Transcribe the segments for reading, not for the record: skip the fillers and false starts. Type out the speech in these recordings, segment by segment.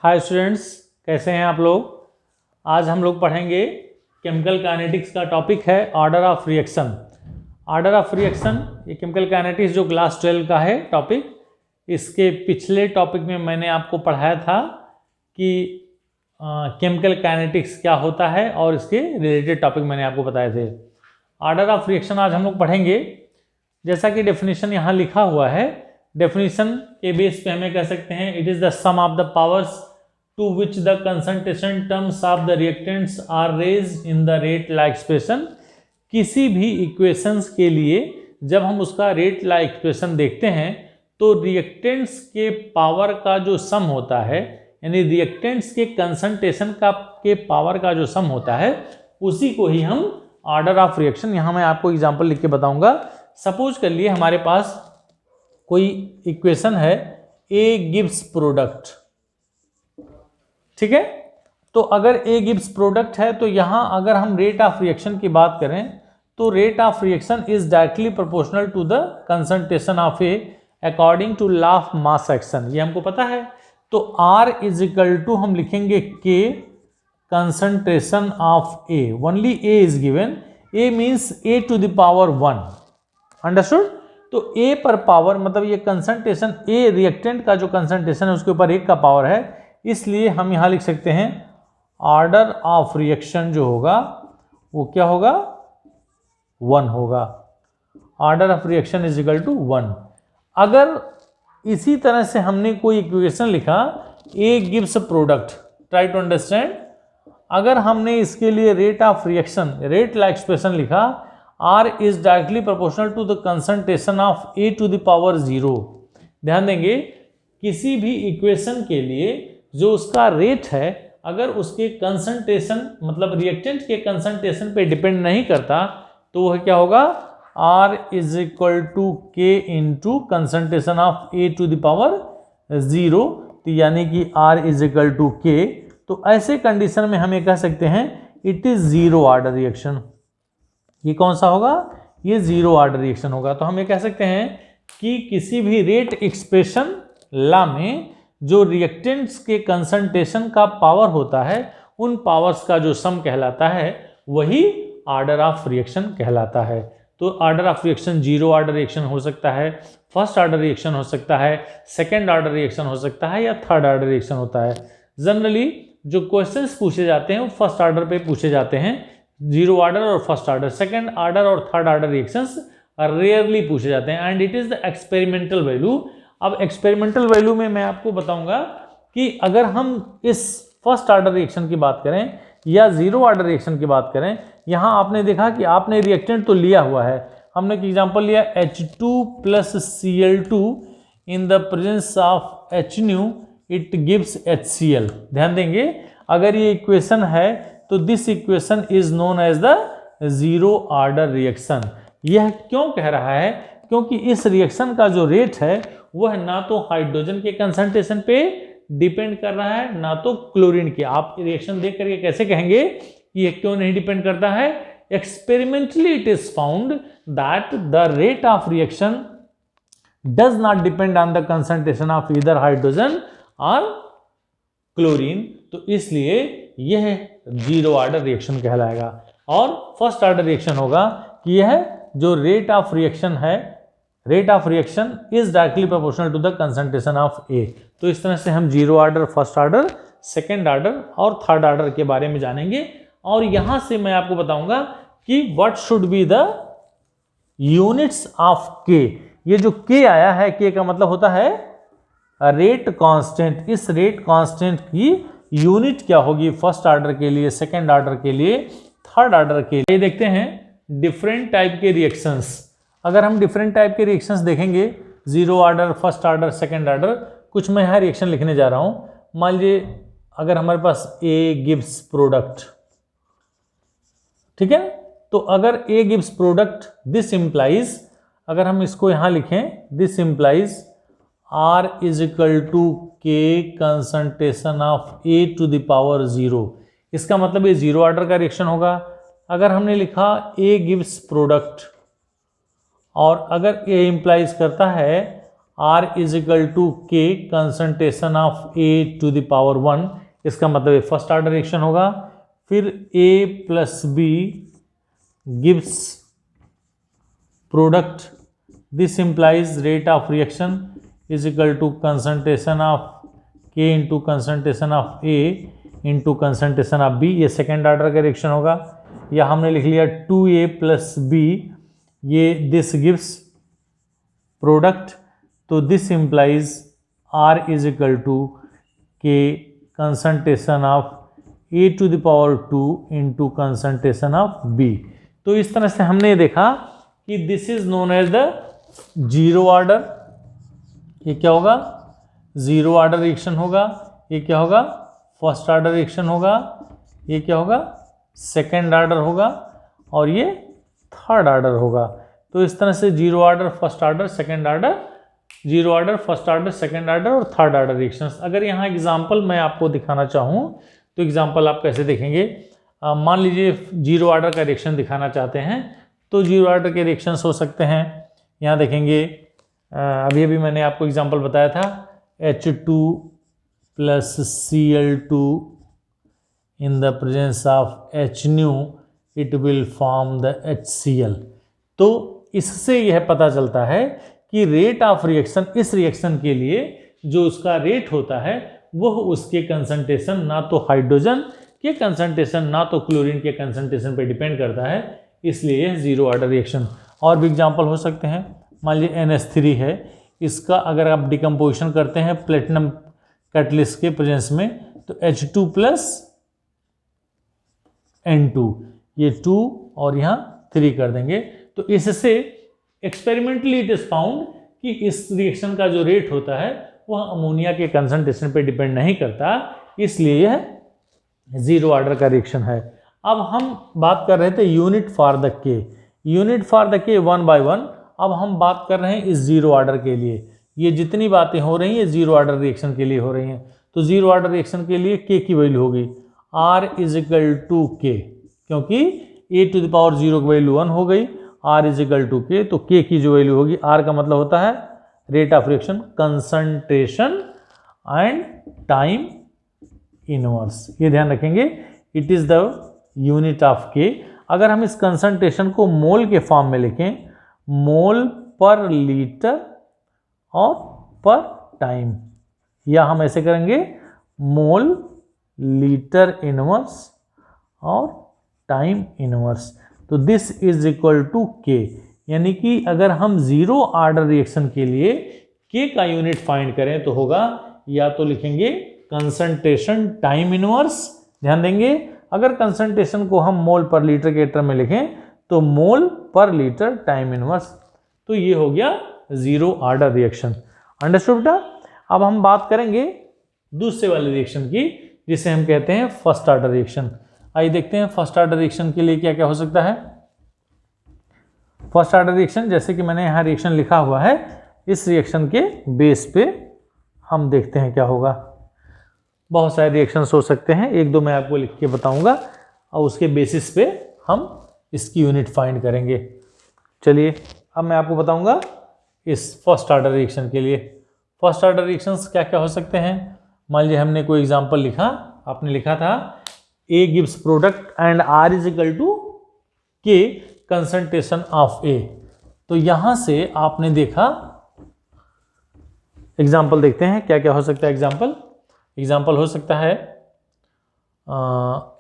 Hi students, कैसे हैं आप लोग। आज हम लोग पढ़ेंगे केमिकल काइनेटिक्स का टॉपिक है order of reaction. Order of reaction ये केमिकल काइनेटिक्स जो क्लास 12 का है टॉपिक। इसके पिछले टॉपिक में मैंने आपको पढ़ाया था कि केमिकल काइनेटिक्स क्या होता है और इसके रिलेटेड टॉपिक मैंने आपको बताए थे। ऑर्डर ऑफ रिएक्शन आज हम लोग पढ़ेंगे। जैसा कि डेफिनेशन यहाँ लिखा हुआ है, डेफिनेशन के बेस पे हमें कह सकते हैं it is the sum of the powers to which the concentration terms of the reactants are raised in the rate law expression। किसी भी इक्वेशंस के लिए जब हम उसका रेट ला एक्सप्रेशन देखते हैं तो रिएक्टेंट्स के पावर का जो सम होता है, यानी रिएक्टेंट्स के कंसंट्रेशन का के पावर का जो सम होता है, उसी को ही हम ऑर्डर ऑफ रिएक्शन, यहाँ मैं आपको एग्जांपल लिख के बताऊंगा। सपोज कर लिए हमारे पास कोई इक्वेशन है ए गिव्स प्रोडक्ट, ठीक है। तो अगर ए गिव्स प्रोडक्ट है तो यहां अगर हम रेट ऑफ रिएक्शन की बात करें तो rate of reaction is directly proportional to the concentration of A according to law of mass action, ये हमको पता है। तो R इज इक्वल टू हम लिखेंगे K कंसंट्रेशन ऑफ ए, only A is given, A means A to the power 1, understood. तो A पर पावर मतलब ये कंसंट्रेशन A रिएक्टेंट का जो कंसंट्रेशन है उसके ऊपर 1 का पावर है, इसलिए हम यहाँ लिख सकते हैं ऑर्डर ऑफ रिएक्शन जो होगा वो क्या होगा, 1 होगा। Order of reaction is equal to 1। अगर इसी तरह से हमने कोई इक्वेशन लिखा A gives product, try to understand. अगर हमने इसके लिए rate of reaction, rate law expression लिखा R is directly proportional to the concentration of A to the power 0। ध्यान देंगे, किसी भी इक्वेशन के लिए जो उसका रेट है अगर उसके कंसंट्रेशन मतलब रिएक्टेंट के कंसंट्रेशन पे डिपेंड नहीं करता तो वह क्या होगा, R is equal to K into concentration of A to the power 0, तो यानी कि R is equal to K। तो ऐसे कंडीशन में हमें कह सकते हैं it is zero order reaction. ये कौन सा होगा, ये जीरो ऑर्डर रिएक्शन होगा। तो हम ये कह सकते हैं कि किसी भी रेट एक्सप्रेशन ला में जो रिएक्टेंट्स के कंसंट्रेशन का पावर होता है उन पावर्स का जो सम कहलाता है वही ऑर्डर ऑफ रिएक्शन कहलाता है। तो order of reaction zero order reaction हो सकता है, फर्स्ट ऑर्डर रिएक्शन हो सकता है, सेकेंड ऑर्डर रिएक्शन हो सकता है या थर्ड ऑर्डर रिएक्शन होता है। जनरली जो क्वेश्चंस पूछे जाते हैं वो फर्स्ट ऑर्डर पे पूछे जाते हैं, जीरो ऑर्डर और फर्स्ट ऑर्डर। सेकेंड ऑर्डर और थर्ड ऑर्डर रिएक्शंस रेयरली पूछे जाते हैं and it is the experimental value. अब एक्सपेरिमेंटल वैल्यू में मैं आपको बताऊंगा कि अगर हम इस फर्स्ट ऑर्डर रिएक्शन की बात करें या जीरो ऑर्डर रिएक्शन की बात करें, यहां आपने देखा कि आपने रिएक्टेंट तो लिया हुआ है। हमने एक एग्जांपल लिया H2 plus Cl2 in the presence of HNu it gives HCl। ध्यान देंगे, अगर ये इक्वेशन है तो this equation is known as the zero order reaction. यह क्यों कह रहा है, क्योंकि इस रिएक्शन का जो रेट है वह ना तो हाइड्रोजन के कंसंट्रेशन पे डिपेंड कर रहा है ना तो क्लोरीन के। आप रिएक्शन देख करके कैसे कहेंगे कि ये क्यों नहीं डिपेंड करता है। Experimentally it is found that the rate of reaction does not depend on the concentration of either hydrogen और क्लोरीन। तो इसलिए यह जीरो ऑर्डर रिएक्शन कहलाएगा। और फर्स्ट ऑर्डर रिएक्शन होगा कि यह जो रेट ऑफ रिएक्शन है, rate of reaction is directly proportional to the concentration of A. तो इस तरह से हम zero order, first order, second order और थर्ड ऑर्डर के बारे में जानेंगे। और यहां से मैं आपको बताऊंगा कि what should be the units of के। ये जो के आया है, के का मतलब होता है रेट कांस्टेंट। इस रेट कांस्टेंट की यूनिट क्या होगी फर्स्ट ऑर्डर के लिए, सेकेंड ऑर्डर के लिए, थर्ड ऑर्डर के लिए। देखते हैं डिफरेंट टाइप के रिएक्शंस। अगर हम डिफरेंट टाइप के रिएक्शंस देखेंगे, zero order, first order, second order, कुछ मैं यहाँ रिएक्शन लिखने जा रहा हूँ। मान लीजिए अगर हमारे पास ए गिव्स प्रोडक्ट, ठीक है, तो अगर A gives product this implies, अगर हम इसको यहाँ लिखें this implies R is equal to k concentration of A to the power 0। इसका मतलब ये जीरो ऑर्डर का रिएक्शन होगा। अगर हमने लिखा ए गिव्स प्रोडक्ट और अगर ए इम्प्लाइज करता है R is equal to k concentration of A to the power 1, इसका मतलब फर्स्ट ऑर्डर रिएक्शन होगा। फिर A plus b gives product, this implies rate of reaction is equal to concentration of k into concentration of A into concentration of B, ये second order का reaction होगा। या हमने लिख लिया 2A प्लस बी, ये दिस गिव्स प्रोडक्ट, तो this implies R is equal to k concentration of A to the power 2 into concentration of B। तो इस तरह से हमने देखा कि this is known as the zero order, ये क्या होगा, जीरो ऑर्डर रिएक्शन होगा। ये क्या होगा, फर्स्ट ऑर्डर रिएक्शन होगा। ये क्या होगा, सेकेंड ऑर्डर होगा। और ये थर्ड ऑर्डर होगा। तो इस तरह से zero order, first order, second order, zero order, first order, second order और थर्ड ऑर्डर रिएक्शंस। अगर यहाँ एग्जांपल मैं आपको दिखाना चाहूँ तो एग्जांपल आप कैसे देखेंगे, मान लीजिए जीरो ऑर्डर का रिएक्शन दिखाना चाहते हैं तो जीरो ऑर्डर के रिएक्शंस हो सकते हैं। यहाँ देखेंगे, अभी अभी मैंने आपको एग्जांपल बताया था H2 plus Cl2 in the presence of H knew it will form the HCl। तो इससे यह पता चलता है कि रेट ऑफ रिएक्शन, इस रिएक्शन के लिए जो उसका रेट होता है वह उसके कंसंट्रेशन, ना तो हाइड्रोजन के कंसंट्रेशन ना तो क्लोरीन के कंसंट्रेशन पे डिपेंड करता है, इसलिए यह जीरो ऑर्डर रिएक्शन। और भी एग्जांपल हो सकते हैं, मान लीजिए NH3 है, इसका अगर आप डिकम्पोजिशन करते हैं प्लेटिनम कैटलिस्ट के प्रेजेंस में तो H2 प्लस N2, ये 2 और यहाँ 3 कर देंगे। तो इससे एक्सपेरिमेंटली इट इज फाउंड कि इस रिएक्शन का जो रेट होता है वह अमोनिया के कंसंट्रेशन पे डिपेंड नहीं करता, इसलिए यह जीरो ऑर्डर का रिएक्शन है। अब हम बात कर रहे थे यूनिट फॉर द के, यूनिट फॉर द के 1 बाय 1। अब हम बात कर रहे हैं इस जीरो ऑर्डर के लिए। ये जितनी बातें हो रही हैं जीरो ऑर्डर रिएक्शन के लिए हो रही हैं। तो जीरो ऑर्डर रिएक्शन के लिए के की वैल्यू होगी R इज इक्वल टू के, क्योंकि A टू द पावर 0 की वैल्यू 1 हो गई, R इज इक्वल टू के, तो के की जो वैल्यू होगी, R का मतलब होता है rate of reaction, concentration and time inverse, ये ध्यान रखेंगे। It is the unit of के। अगर हम इस कंसंट्रेशन को मोल के फॉर्म में लिखें, मोल पर लीटर और पर टाइम, या हम ऐसे करेंगे मोल लीटर इनवर्स और टाइम इनवर्स। तो दिस इज इक्वल टू के, यानी कि अगर हम जीरो ऑर्डर रिएक्शन के लिए के का यूनिट फाइंड करें तो होगा, या तो लिखेंगे कंसंट्रेशन टाइम इनवर्स, ध्यान देंगे। अगर कंसंट्रेशन को हम मोल पर लीटर के टर्म में लिखें तो मोल पर लीटर टाइम इनवर्स। तो ये हो गया जीरो ऑर्डर रिएक्शन। अंडरस्टूड बेटा? अब हम बात करेंगे दूसरे वाले रिएक्शन की, जिसे हम कहते हैं फर्स्ट ऑर्डर रिएक्शन। आइए देखते हैं फर्स्ट ऑर्डर रिएक्शन के लिए क्या क्या हो सकता है। फर्स्ट ऑर्डर रिएक्शन, जैसे कि मैंने यहाँ रिएक्शन लिखा हुआ है, इस रिएक्शन के बेस पे हम देखते हैं क्या होगा। बहुत सारे रिएक्शंस हो सकते हैं, एक दो मैं आपको लिख के बताऊंगा और उसके बेसिस पे हम इसकी यूनिट फाइंड करेंगे। चलिए अब मैं आपको बताऊंगा इस फर्स्ट ऑर्डर रिएक्शन के लिए फर्स्ट ऑर्डर रिएक्शंस क्या क्या हो सकते हैं। मान लीजिए हमने कोई एग्जांपल लिखा, आपने लिखा था A gives product and R is equal to K concentration of A। तो यहां से आपने देखा, एग्जांपल देखते हैं क्या क्या हो सकता है। एग्जांपल हो सकता है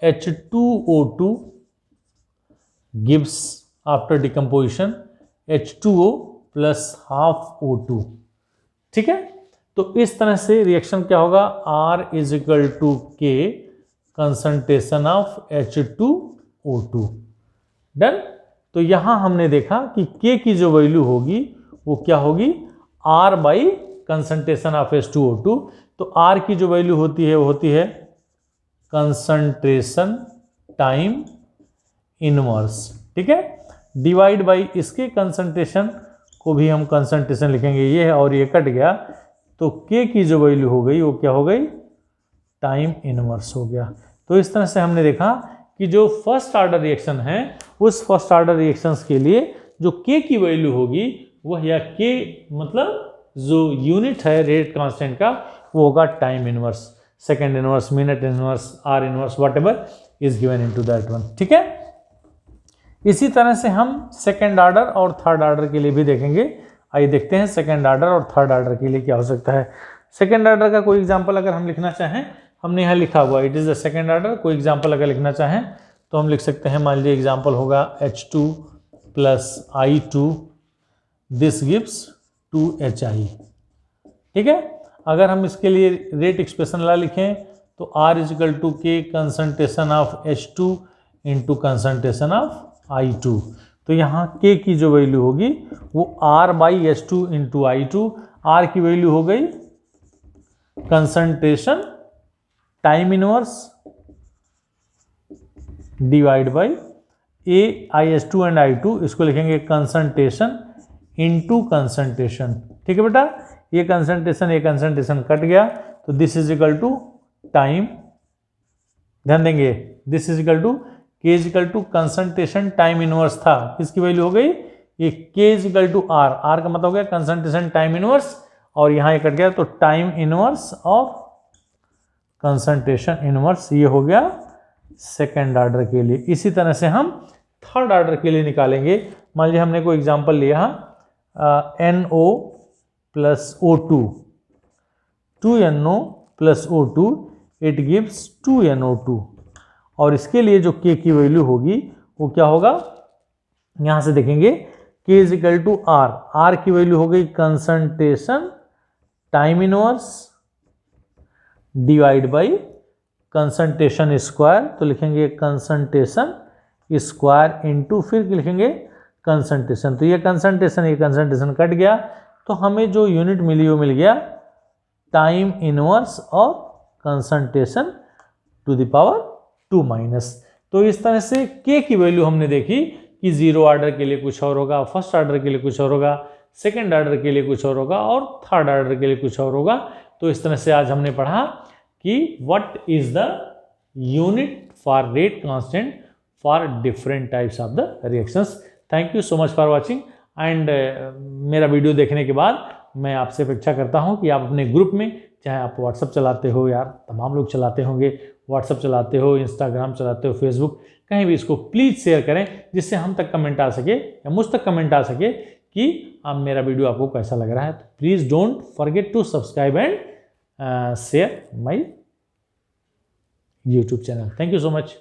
H2O2 gives after decomposition H2O plus half O2, ठीक है। तो इस तरह से रिएक्शन क्या होगा, R is equal to K concentration of H2O2, done. तो यहां हमने देखा कि K की जो वैल्यू होगी वो क्या होगी, R by concentration of H2O2। तो R की जो वैल्यू होती है वो होती है कंसंट्रेशन टाइम इनवर्स, ठीक है, डिवाइड बाई इसके कंसंट्रेशन को भी हम कंसंट्रेशन लिखेंगे, ये है और ये कट गया, तो K की जो वैल्यू हो गई वो क्या हो गई, टाइम इनवर्स हो गया। तो इस तरह से हमने देखा कि जो फर्स्ट ऑर्डर रिएक्शन है उस फर्स्ट ऑर्डर रिएक्शंस के लिए जो K की वैल्यू होगी वह, या K मतलब जो यूनिट है रेट कांस्टेंट का वो होगा time inverse, second inverse, minute inverse, are inverse, what ever is given into that one. ठीक है, इसी तरह से हम सेकेंड ऑर्डर और थर्ड ऑर्डर के लिए भी देखेंगे। आइए देखते हैं सेकेंड ऑर्डर और थर्ड ऑर्डर के लिए क्या हो सकता है। सेकेंड ऑर्डर का कोई एग्जांपल अगर हम लिखना चाहें, हमने यहाँ लिखा हुआ it is the second order, कोई एग्जांपल अगर लिखना चाहें तो हम लिख सकते हैं, मान लीजिए एग्जांपल होगा H2 + I2, this gives 2HI। ठीक है, अगर हम इसके लिए रेट एक्सप्रेशन ला लिखें तो R = K concentration of H2 into concentration of I2। तो यहाँ K की जो वैल्यू होगी वो R/H2 इंटू I2, R की वैल्यू हो गई concentration time inverse divide by IH2 and I2, इसको लिखेंगे कंसंट्रेशन इनटू कंसंट्रेशन। ठीक है बेटा, ये कंसंट्रेशन कट गया तो this is equal to time, ध्यान देंगे, this is equal to K = concentration time inverse था, किसकी वैल्यू हो गई ये K = R, R का मतलब हो गया कंसंट्रेशन टाइम इनवर्स, और यहाँ ये कट गया तो टाइम इनवर्स और कंसंट्रेशन इनवर्स, ये हो गया सेकेंड ऑर्डर के लिए। इसी तरह से हम थर्ड ऑर्डर के लिए निकालेंगे। मान लीजिए हमने कोई एग्जांपल लिया NO + O2, 2NO + O2 it gives 2NO2, और इसके लिए जो K की वैल्यू होगी वो क्या होगा, यहां से देखेंगे K = R, R की वैल्यू हो गई concentration time inverse divide by concentration square, तो लिखेंगे कंसंट्रेशन स्क्वायर इंटू फिर लिखेंगे कंसंट्रेशन। तो ये कंसंट्रेशन कट गया तो हमें जो यूनिट मिली वो मिल गया टाइम इनवर्स और कंसंट्रेशन टू द पावर 2-। तो इस तरह से K की वैल्यू हमने देखी कि जीरो ऑर्डर के लिए कुछ और होगा, फर्स्ट ऑर्डर के लिए कुछ और होगा, सेकंड ऑर्डर के लिए कुछ और होगा और थर्ड ऑर्डर के लिए कुछ और होगा। तो इस तरह से आज हमने पढ़ा कि what is the unit for rate constant for different types of the reactions. Thank you so much for watching and मेरा वीडियो देखने के बाद मैं आपसे अपेक्षा करता हूं कि आप अपने ग्रुप में, चाहे आप व्हाट्सअप चलाते हो, यार तमाम लोग चलाते होंगे, व्हाट्सअप चलाते हो, इंस्टाग्राम चलाते हो, फेसबुक, कहीं भी इसको प्लीज़ शेयर करें जिससे हम तक कमेंट आ सके या मुझ तक कमेंट आ सके कि अब मेरा वीडियो आपको कैसा लग रहा है। तो please don't forget to subscribe and share my YouTube channel. Thank you so much.